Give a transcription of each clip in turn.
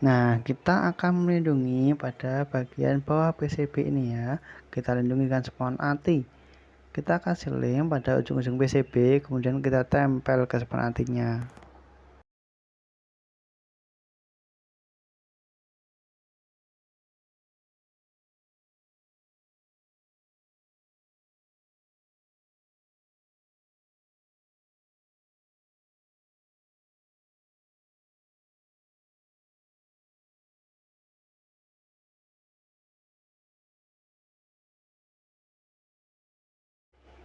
Nah, kita akan melindungi pada bagian bawah PCB ini ya. Kita lindungi dengan spons anti. Kita kasih lem pada ujung-ujung PCB, kemudian kita tempel ke spons antinya.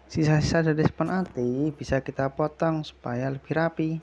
Sisa-sisa dari spons anti bisa kita potong supaya lebih rapi.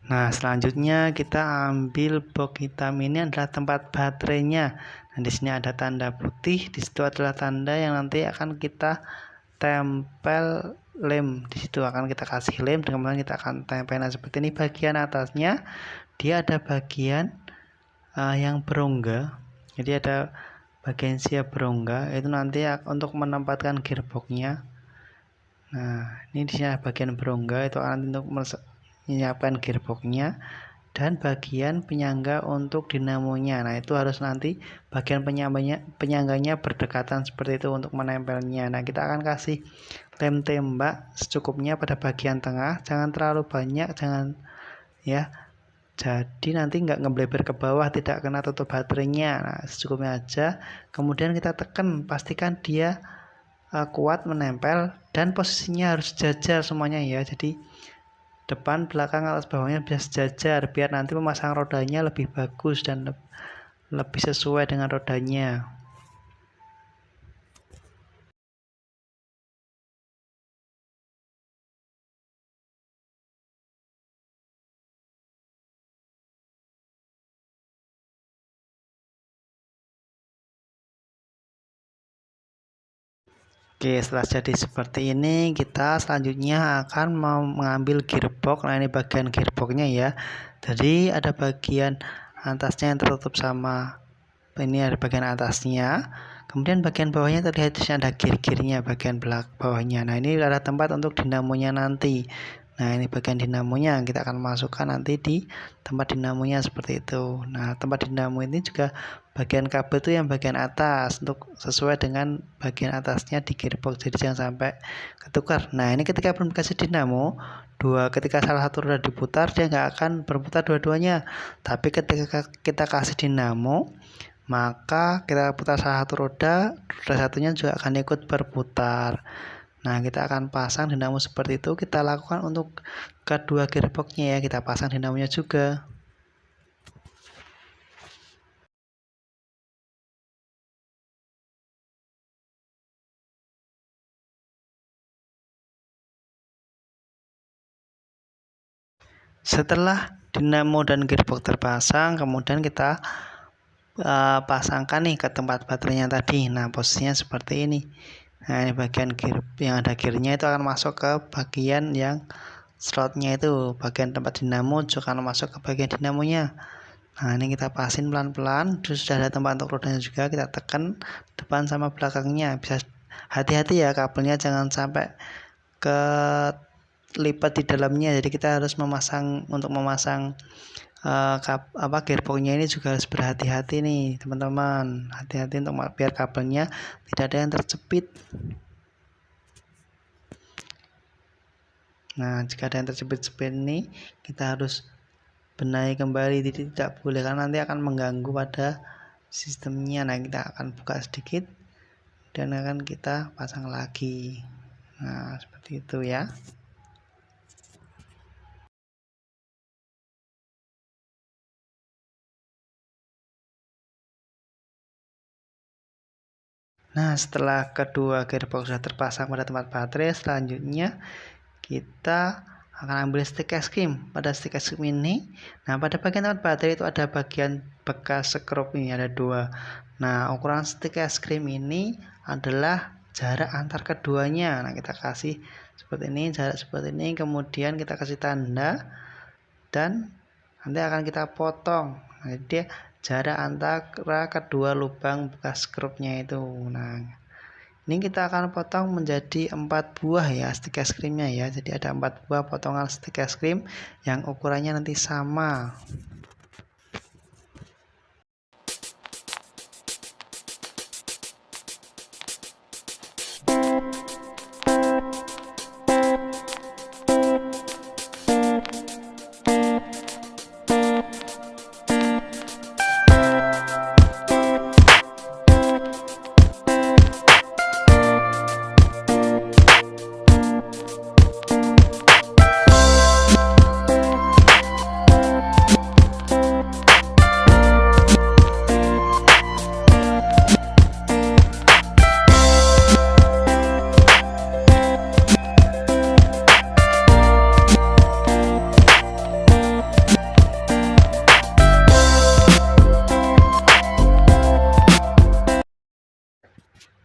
Nah, selanjutnya kita ambil box hitam, ini adalah tempat baterainya. Nah, di sini ada tanda putih, di situ adalah tanda yang nanti akan kita tempel lem. Di situ akan kita kasih lem, kemudian kita akan tempel. Nah, seperti ini bagian atasnya, dia ada bagian yang berongga. Jadi ada bagian siap berongga, itu nanti untuk menempatkan gearboxnya. Nah, ini di sini bagian berongga, itu akan untuk menyiapkan gearboxnya, dan bagian penyangga untuk dinamonya. Nah, itu harus nanti bagian penyangganya berdekatan seperti itu untuk menempelnya. Nah, kita akan kasih lem tembak secukupnya pada bagian tengah, jangan terlalu banyak, jangan ya, jadi nanti nggak ngebleber ke bawah, tidak kena tutup baterainya. Nah, secukupnya aja, kemudian kita tekan, pastikan dia kuat menempel, dan posisinya harus sejajar semuanya ya. Jadi depan, belakang, atas, bawahnya bisa sejajar biar nanti memasang rodanya lebih bagus dan lebih sesuai dengan rodanya. Oke, setelah jadi seperti ini, kita selanjutnya akan mengambil gearbox. Nah, ini bagian gearboxnya ya. Jadi ada bagian atasnya yang tertutup sama, ini ada bagian atasnya, kemudian bagian bawahnya terlihat di sini ada gear-gearnya bagian bawahnya. Nah, ini adalah tempat untuk dinamonya nanti. Nah, ini bagian dinamonya kita akan masukkan nanti di tempat dinamonya seperti itu. Nah, tempat dinamo ini juga bagian kabel itu yang bagian atas untuk sesuai dengan bagian atasnya di gearbox, jadi jangan sampai ketukar. Nah, ini ketika belum dikasih dinamo, ketika salah satu roda diputar, dia nggak akan berputar dua-duanya. Tapi ketika kita kasih dinamo, maka kita putar salah satu roda satunya juga akan ikut berputar. Nah, kita akan pasang dinamo seperti itu. Kita lakukan untuk kedua gearboxnya ya, kita pasang dinamonya juga. Setelah dinamo dan gearbox terpasang, kemudian kita pasangkan nih ke tempat baterainya tadi. Nah, posisinya seperti ini. Nah, ini bagian gear yang ada gearnya itu akan masuk ke bagian yang slotnya, itu bagian tempat dinamo juga akan masuk ke bagian dinamonya. Nah, ini kita pasin pelan-pelan. Terus sudah ada tempat untuk rodanya juga, kita tekan depan sama belakangnya. Bisa hati-hati ya, kabelnya jangan sampai ke lipat di dalamnya. Jadi kita harus memasang, untuk memasang gearboxnya ini juga harus berhati-hati nih teman-teman. Hati-hati untuk biar kabelnya tidak ada yang terjepit. Nah, jika ada yang terjepit-jepit ini, kita harus benahi kembali, jadi tidak boleh, karena nanti akan mengganggu pada sistemnya. Nah, kita akan buka sedikit dan akan kita pasang lagi. Nah, seperti itu ya. Nah, setelah kedua gearbox sudah terpasang pada tempat baterai, selanjutnya kita akan ambil stick es krim. Pada stick es krim ini, nah pada bagian tempat baterai itu ada bagian bekas skrup, ini ada dua. Nah, ukuran stick es krim ini adalah jarak antar keduanya. Nah, kita kasih seperti ini, jarak seperti ini, kemudian kita kasih tanda dan nanti akan kita potong. Nah, dia jarak antara kedua lubang bekas skrupnya itu. Nah, ini kita akan potong menjadi 4 buah ya stick es krimnya ya. Jadi ada 4 buah potongan stick es krim yang ukurannya nanti sama.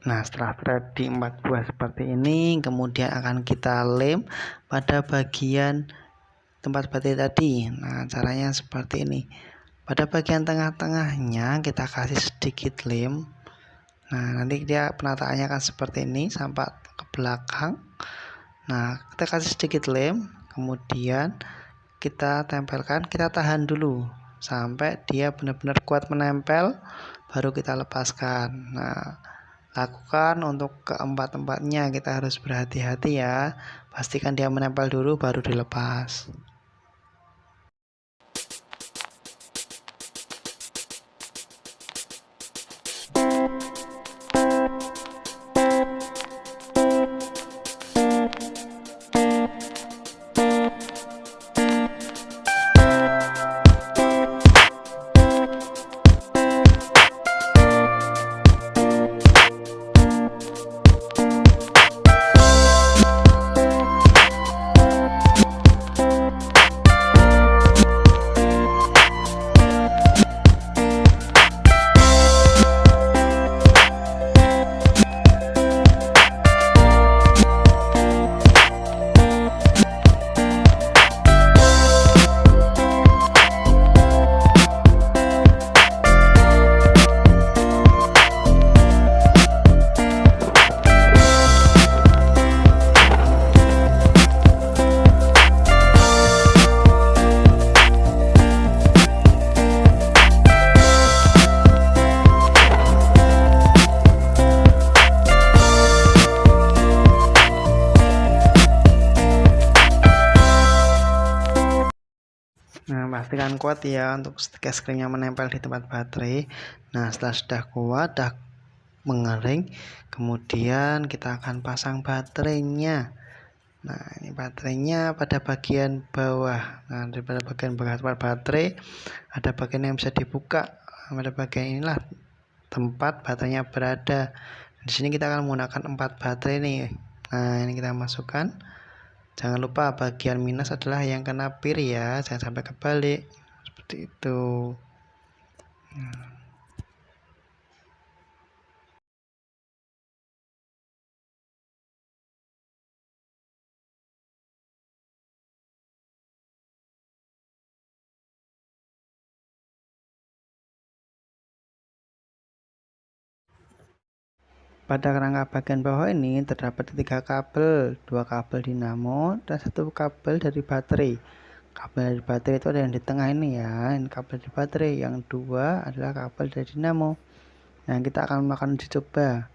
Nah, setelah terjadi 4 buah seperti ini, kemudian akan kita lem pada bagian tempat baterai tadi. Nah, caranya seperti ini. Pada bagian tengah-tengahnya kita kasih sedikit lem. Nah, nanti dia penataannya akan seperti ini sampai ke belakang. Nah, kita kasih sedikit lem, kemudian kita tempelkan, kita tahan dulu sampai dia benar-benar kuat menempel, baru kita lepaskan. Nah, lakukan untuk keempat-empatnya, kita harus berhati-hati ya, pastikan dia menempel dulu baru dilepas. Nah, pastikan kuat ya untuk stick es krimnya menempel di tempat baterai. Nah, setelah sudah kuat, sudah mengering, kemudian kita akan pasang baterainya. Nah, ini baterainya pada bagian bawah. Nah, pada bagian bawah tempat baterai ada bagian yang bisa dibuka. Pada bagian inilah tempat baterainya berada. Di sini kita akan menggunakan 4 baterai nih. Nah, ini kita masukkan. Jangan lupa bagian minus adalah yang kena pir ya, jangan sampai kebalik seperti itu. Pada rangka bagian bawah ini terdapat 3 kabel, 2 kabel dinamo dan 1 kabel dari baterai. Kabel dari baterai itu ada yang di tengah ini ya, ini kabel dari baterai, yang 2 adalah kabel dari dinamo. Nah, kita akan melakukan uji coba.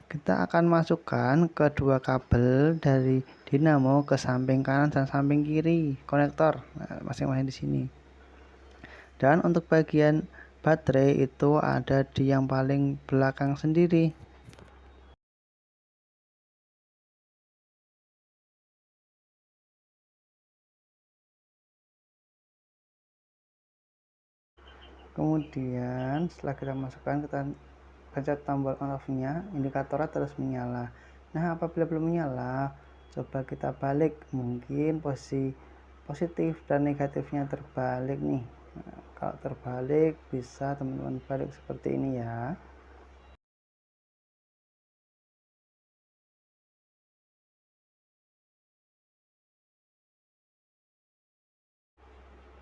Kita akan masukkan kedua kabel dari dinamo ke samping kanan dan samping kiri konektor, masing-masing di sini. Dan untuk bagian baterai itu ada di yang paling belakang sendiri. Kemudian setelah kita masukkan, kita pencet tombol on off nya, indikatornya terus menyala. Nah, apabila belum menyala, coba kita balik, mungkin posisi positif dan negatifnya terbalik nih. Nah, kalau terbalik bisa teman-teman balik seperti ini ya.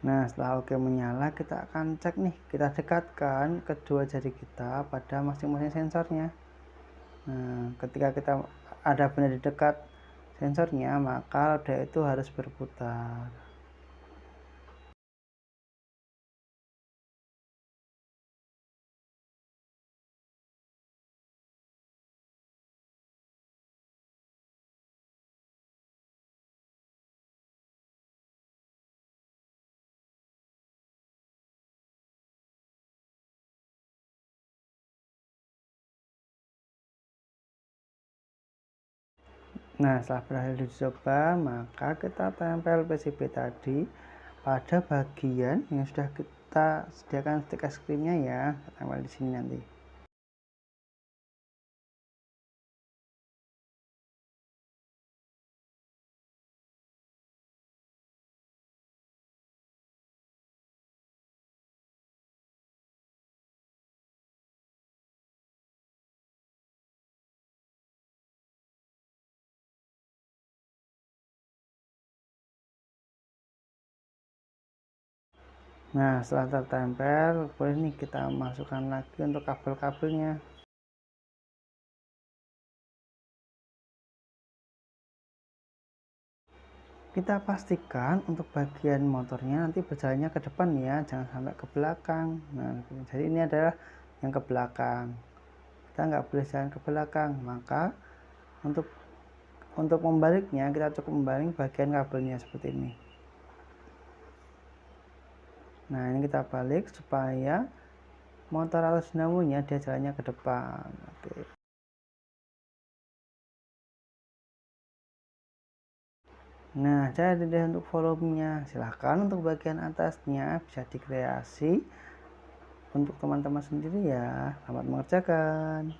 Nah, setelah oke menyala, kita akan cek nih, kita dekatkan kedua jari kita pada masing-masing sensornya. Nah, ketika kita ada benar di dekat sensornya, maka roda itu harus berputar. Nah, setelah berhasil dicoba, maka kita tempel PCB tadi pada bagian yang sudah kita sediakan stik es krimnya ya. Kita tempel di sini nanti. Nah, setelah tertempel, boleh nih kita masukkan lagi untuk kabel-kabelnya. Kita pastikan untuk bagian motornya nanti berjalannya ke depan ya, jangan sampai ke belakang. Nah, jadi ini adalah yang ke belakang. Kita nggak boleh jalan ke belakang, maka untuk membaliknya kita cukup membalik bagian kabelnya seperti ini. Nah, ini kita balik supaya motor atau dinamonya dia jalannya ke depan. Oke. Nah, jadi deh untuk volumenya. Silahkan untuk bagian atasnya bisa dikreasi untuk teman-teman sendiri ya. Selamat mengerjakan.